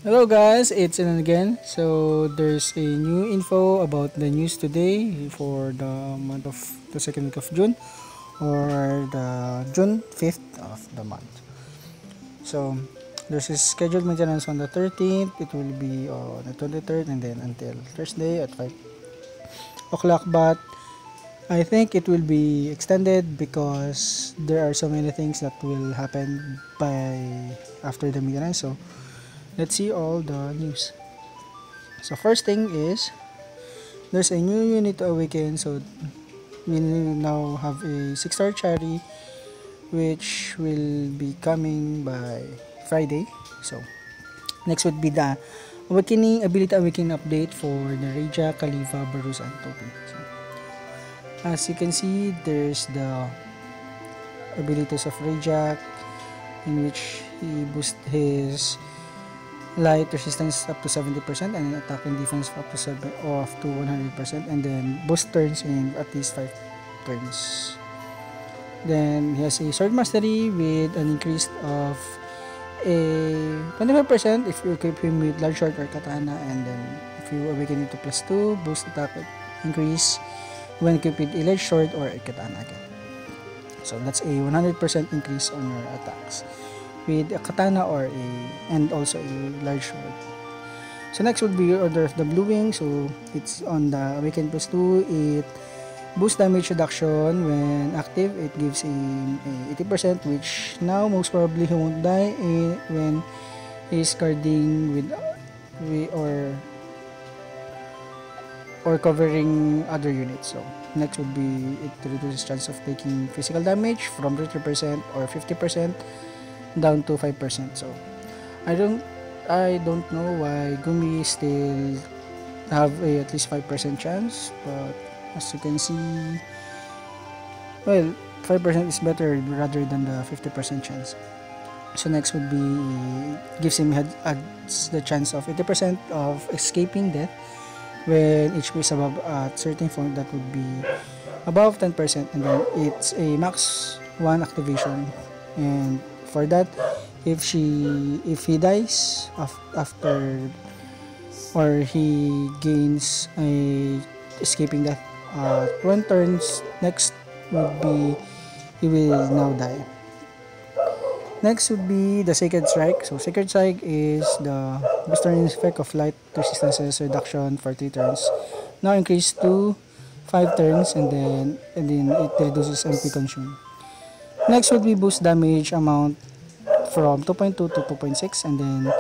Hello guys, it's Inan again. So there's a new info about the news today for the month of the second week of June, or the June 5th of the month. So there's a scheduled maintenance on the 13th. It will be on the 23rd and then until Thursday at 5 o'clock. But I think it will be extended because there are so many things that will happen by after the maintenance. So let's see all the news. So first thing is there's a new unit to awaken. So we now have a 6-star cherry which will be coming by Friday. So next would be the awakening ability awakening update for the Reja, Khalifa, Barus and Topi. So as you can see, there's the abilities of Reja, in which he boosts his light resistance up to 70% and attack and defense up to 100%, and then boost turns in at least 5 turns. Then he has a sword mastery with an increase of a 25% if you equip him with large sword or katana, and then if you awaken it to +2, boost attack increase when equipped with a large sword or a katana again. So that's a 100% increase on your attacks with a katana and also a large sword. So next would be Order of the Blue Wing. So it's on the awaken +2. It boosts damage reduction when active. It gives him a 80%, which now most probably he won't die when he's guarding with or covering other units. So next would be it reduces chance of taking physical damage from 30% or 50% down to 5%. So I don't know why Gumi still have at least 5% chance, but as you can see, well, 5% is better rather than the 50% chance. So next would be gives him adds the chance of 80% of escaping death when HP is above at certain point. That would be above 10%, and then it's a max 1 activation. And for that, if he dies after, or he gains a escaping death 1 turns, next would be he will now die. Next would be the Sacred Strike. So Sacred Strike is the booster effect of light resistances reduction for 3 turns, now increased to 5 turns, and then it reduces MP consume. Next would be boost damage amount from 2.2 to 2.6, and then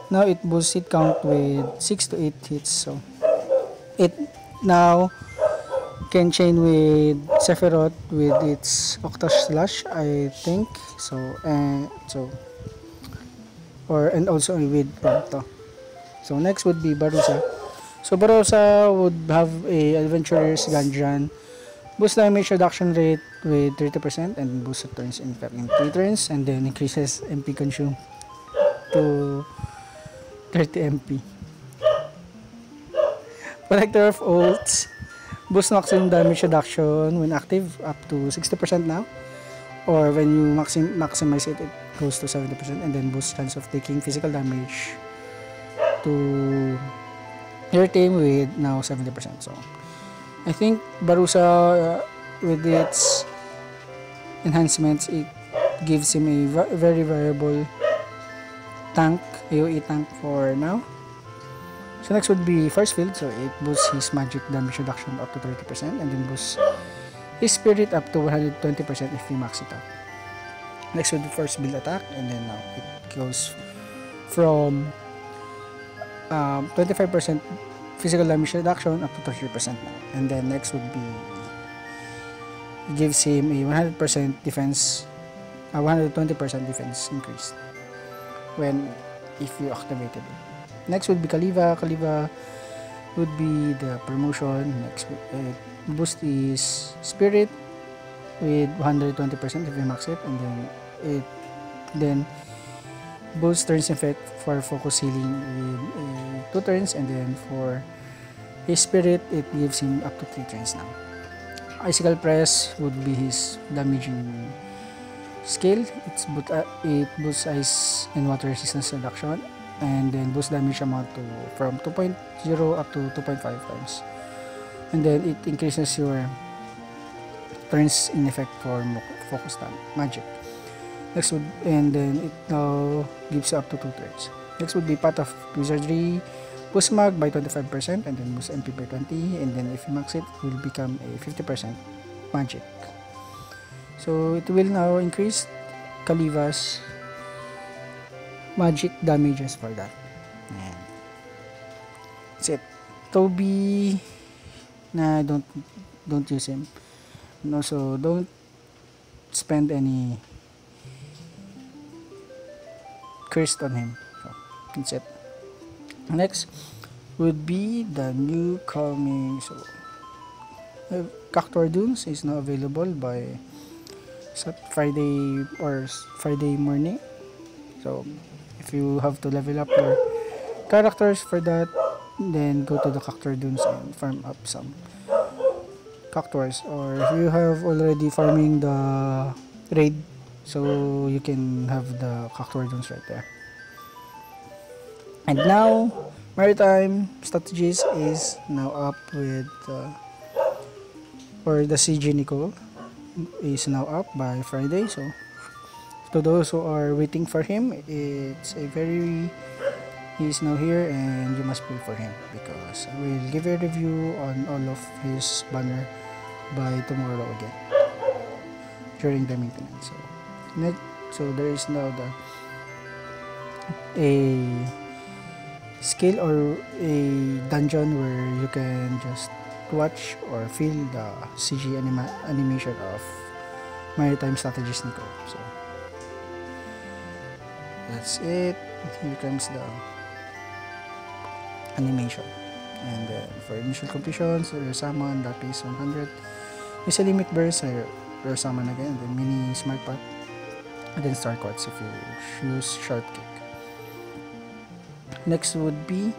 now it boosts hit count with 6 to 8 hits. So it now can chain with Sephiroth with its Octa Slash, I think. So and also with Prompto. So next would be Barusa. So Barusa would have a Adventurer's Ganjan, boost damage reduction rate with 30%, and boost turns in 3 turns, and then increases MP consume to 30 MP. Collector of Oaths, boost maximum damage reduction when active up to 60% now, or when you maximize it, it goes to 70%, and then boost chance of taking physical damage to your team with now 70%. So I think Barusa, with its enhancements, it gives him a very variable tank, AoE tank for now. So next would be First Field. So it boosts his magic damage reduction up to 30%, and then boosts his spirit up to 120% if you max it out. Next would be First Build Attack, and then now it goes from 25% physical damage reduction up to 30% now. And then next would be, it gives him a 100% defense, 120% defense increase if you activated it. Next would be Khalifa. Khalifa would be the promotion. Next would boost his spirit with 120% if you max it, and then boost turns effect for focus healing with 2 turns, and then for his spirit, it gives him up to 3 turns now. Icicle Press would be his damaging skill. It boosts ice and water resistance reduction, and then boost damage amount to from 2.0 up to 2.5 times, and then it increases your turns in effect for focus magic. Next would, and then it now gives you up to 2 turns. Next would be Path of Wizardry, boost mag by 25%, and then boost MP by 20, and then if you max it, it will become a 50% magic. So it will now increase Kaliva's magic damages for that. And that's it. Toby, nah, don't use him. And also don't spend any cursed on him. So that's it. Next would be the new coming. So Cactuar Dunes is now available by Friday morning. So if you have to level up your characters for that, then go to the Cactuar Dunes and farm up some Cactuars. Or if you have already farming the raid, so you can have the Cactuar Dunes right there. And now Maritime Strategist is now up with or the CG Nichol is now up by Friday. So to those who are waiting for him, it's a very, he's now here and you must pray for him, because I will give a review on all of his banner by tomorrow again during the maintenance. So there is now a skill or a dungeon where you can just watch or feel the CG animation of Maritime Strategist Nichol. So that's it. Here comes the animation. And then for initial completions, rare summon, lapis 100. Use a limit burst, rare summon again, and then mini smart pot, and then star quartz if you use sharp kick. Next would be,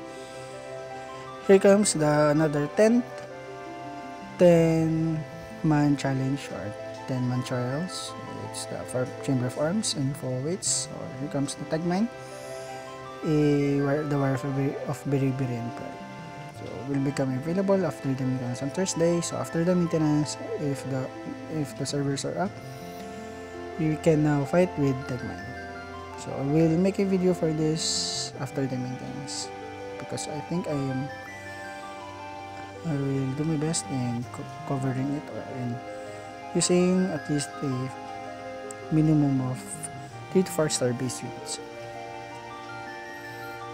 here comes the another 10-man challenge or 10-man trials. It's the Chamber of Arms and 4 weights. Or here comes the Tegmine, the Wire of Beriberi and Pride. So will become available after the maintenance on Thursday. So after the maintenance, if the servers are up, you can now fight with Tegmine. So I will make a video for this after the maintenance, because I think I will do my best in covering it, or in using at least a minimum of 3 to 4 star base units.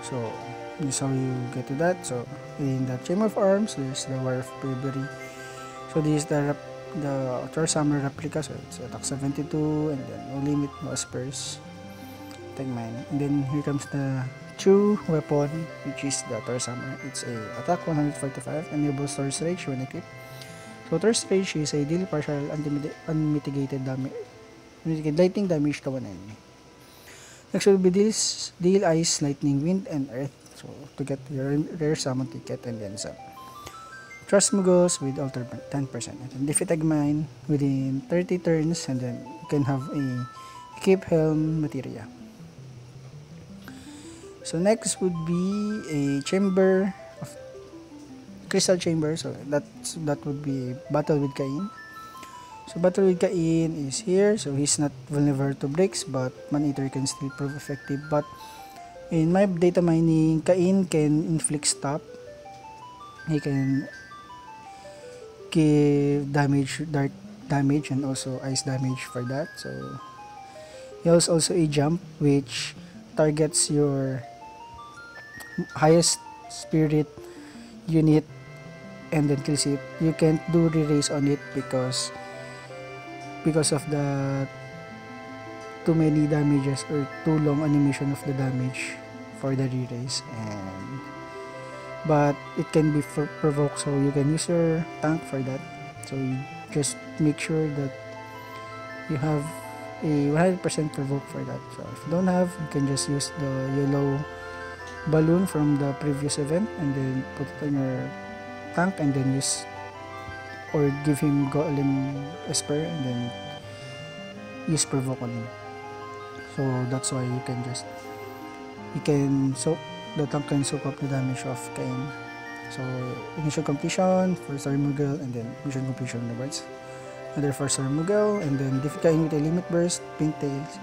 So this is how you get to that. So in the Chamber of Arms, there's the Wire of Bravery. So this is the Thor Summer replica. So it's attack 72, and then no limit, no spurs, Tegmine. And then here comes the true weapon, which is the Thor Summer. It's a attack 145, enables Thor's Rage when equipped. So Thor's Rage is a deal partial unmitigated damage, lightning damage to one enemy. Next will be deal ice, lightning, wind, and earth. So to get your rare summon ticket and then some. Trust Muggles with alter 10%. And then defeat Tegmine within 30 turns, and then you can have a keep helm materia. So next would be a chamber of crystal chamber. So that would be battle with Cain. So battle with Cain is here. So he's not vulnerable to breaks, but Man-Eater can still prove effective. But in my data mining, Cain can inflict stop. He can give damage, dark damage, and also ice damage for that. So he has also a jump which targets your highest spirit unit and then kills it. You can't do re-raise on it because of the too many damages or too long animation of the damage for the re-raise. And but it can be provoked, so you can use your tank for that. So you just make sure that you have a 100% provoke for that. So if you don't have, you can just use the yellow balloon from the previous event and then put it on your tank, and then use or give him Golem Esper and then use provoke on him. So that's why you can the tank can soak up the damage of Kain. So initial completion, 4-star Mughal, and then mission completion rewards. Another 4-star Mughal, and then Defikain with a limit burst, pink tails.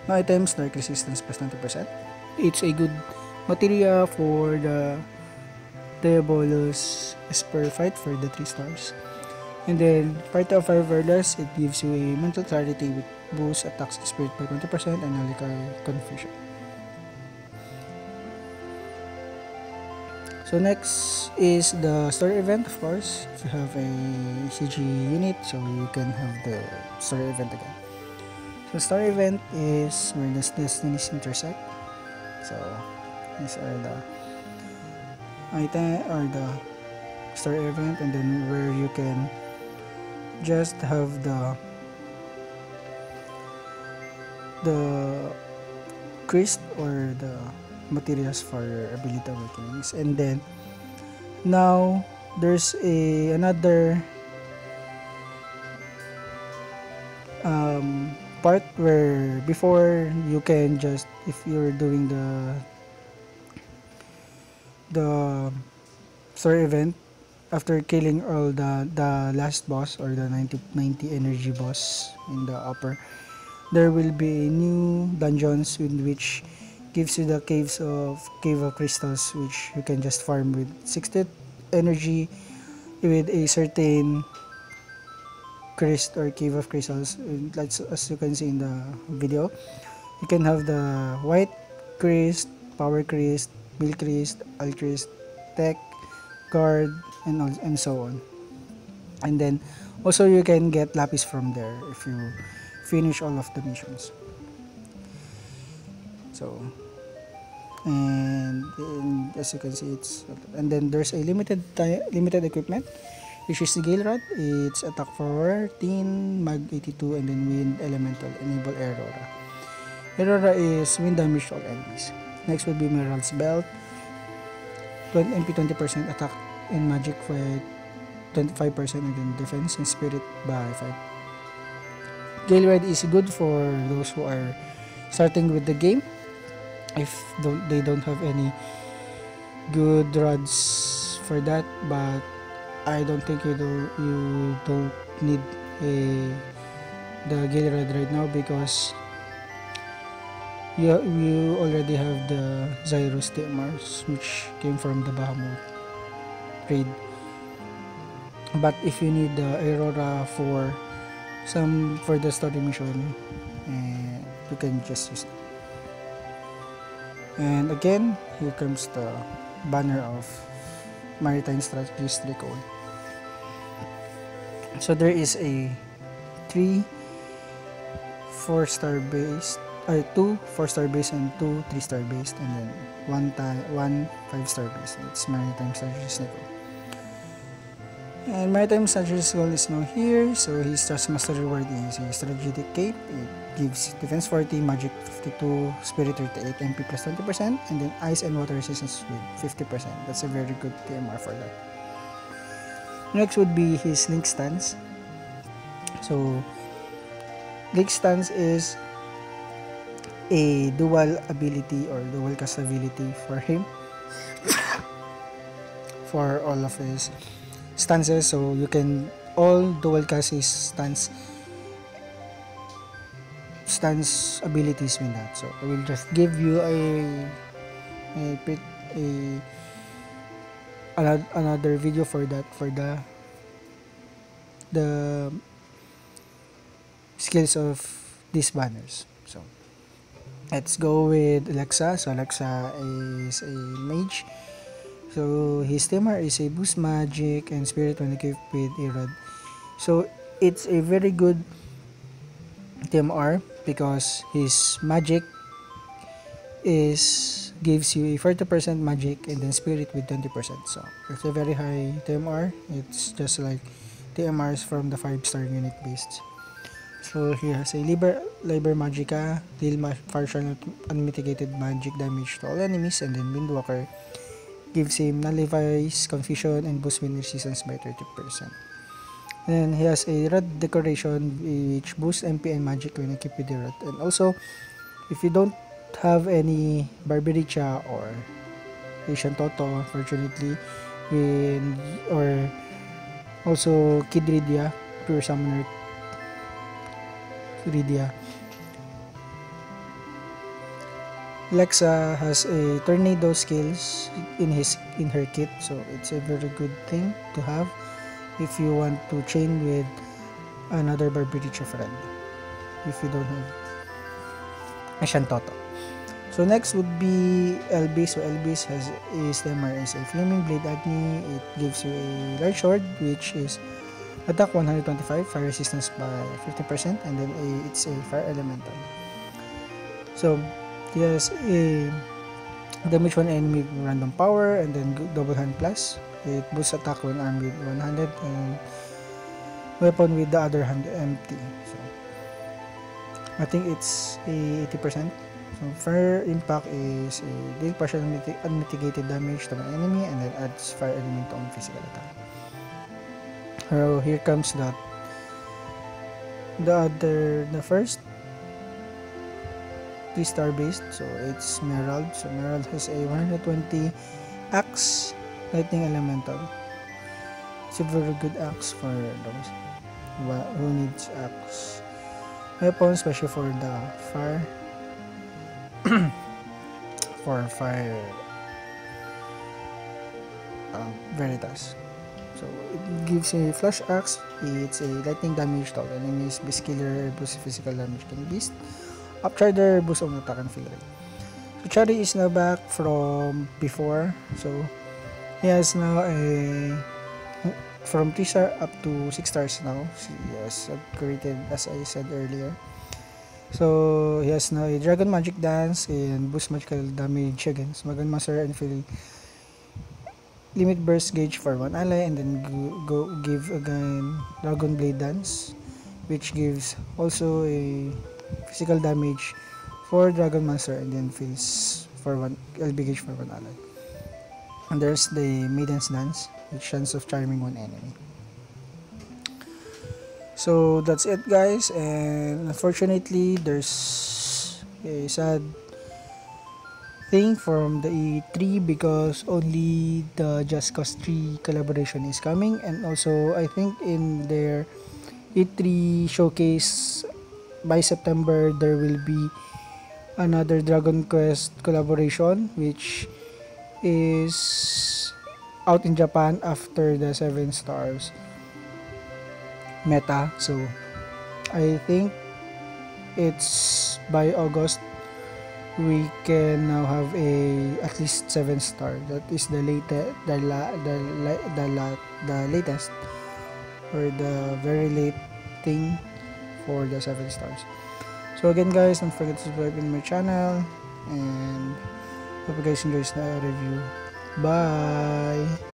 No items, dark resistance plus 20%. It's a good materia for the Diabolus Esper fight for the 3 stars. And then Party of Fire Verdas, it gives you a mental clarity with boost attacks spirit by 20% and Alical Confusion. So next is the story event, of course. If you have a CG unit, so you can have the story event again. So story event is where the destinies intersect. So these are the item or the story event, and then where you can just have the crest or the materials for your ability awakenings. And then now there's another part where before you can just, if you're doing the story event, after killing all the last boss or the 90 energy boss in the upper, there will be new dungeons in which gives you the cave of crystals, which you can just farm with 60 energy with a certain crest or cave of crystals. As you can see in the video, you can have the white crest, power crest, bill crest, al crest, tech, guard, and so on. And then also you can get lapis from there if you finish all of the missions. So and as you can see, and then there's a limited equipment, which is the Gale Rod. It's attack 14, mag 82, and then wind elemental, enable Aurora. Aurora is wind damage to all enemies. Next would be Merald's Belt, 20 MP 20% attack and magic for 25%, and then defense and spirit by 5. Gale Rod is good for those who are starting with the game. If they don't have any good rods for that, but I don't think you don't need the Gale Rod right now, because you already have the Zyrus TMRs, which came from the Bahamut raid. But if you need the Aurora for the story mission, you can just use it. And again, here comes the banner of Maritime Strategist Nichol. So there is a 2 4-star based, 2 4-star based and 2 3-star based, and then one 5-star based. It's Maritime Strategist Nichol. And Maritime Strategist Nichol is now here. So his Taskmaster reward is a strategic cape. It gives defense 40, magic 52, spirit 38, MP plus 20%, and then ice and water resistance with 50%. That's a very good TMR for that. Next would be his Link Stance. So Link Stance is a dual ability or dual cast ability for him for all of his stances. So you can all dual cast his stance abilities with that. So I will just give you another video for that, for the skills of these banners. So let's go with Alexa. So Alexa is a mage. So his TMR is a boost magic and spirit when equipped with a rod. So it's a very good TMR because his magic gives you a 40% magic and then spirit with 20%. So it's a very high TMR. It's just like TMRs from the 5-star unit based. So he has a Liber Magica, deal partial unmitigated magic damage to all enemies, and then Windwalker gives him nullifies confusion and boosts wind resistance by 30%. Then he has a rod decoration which boosts MP and magic when equipped with the rod. And also, if you don't have any Barbaricha or Asian Toto, unfortunately, with, or also Kid Rydia, Pure Summoner Rydia. Lexa has a tornado skills in her kit, so it's a very good thing to have if you want to chain with another Barbariccia friend, if you don't have a Shantoto. So next would be Elvis. So Elvis has a stemmer is a Flaming Blade Agni. It gives you a large sword, which is attack 125, fire resistance by 50%, and then it's a fire elemental. So he has a damage one enemy with random power, and then double hand plus. It boosts attack when armed with 100 and weapon with the other hand empty. So I think it's a 80%. So fire impact is a deal partial unmitigated damage to an enemy and then adds fire element on physical attack. So here comes the first 3-star based. So it's Merald. So Merald has a 120 axe lightning elemental. It's a very good axe for those who needs axe weapon, especially for the fire for fire Veritas. So it gives a flash axe. It's a lightning damage to all enemies. Beast killer boosts physical damage can beast. Upcharger boost on attack and fill rate. So Chari is now back from before. So he has now a from 3 star up to 6 stars now. He has upgraded as I said earlier. So he has now a Dragon Magic Dance and boost magical damage against Magan Master and fill limit burst gauge for one ally, and then go give again Dragon Blade Dance, which gives also a physical damage for Dragon Master and then fills for one LB gauge for one ally. And there's the Maiden's Dance, with chance of charming one enemy. So that's it, guys, and unfortunately there's a sad thing from the E3 because only the Just Cause 3 collaboration is coming, and also I think in their E3 showcase by September there will be another Dragon Quest collaboration which is out in Japan after the 7 stars meta. So I think it's by August we can now have a at least 7 star. That is the latest, the latest or the very late thing for the 7 stars. So again, guys, don't forget to subscribe in my channel, and hope you guys enjoy the review. Bye.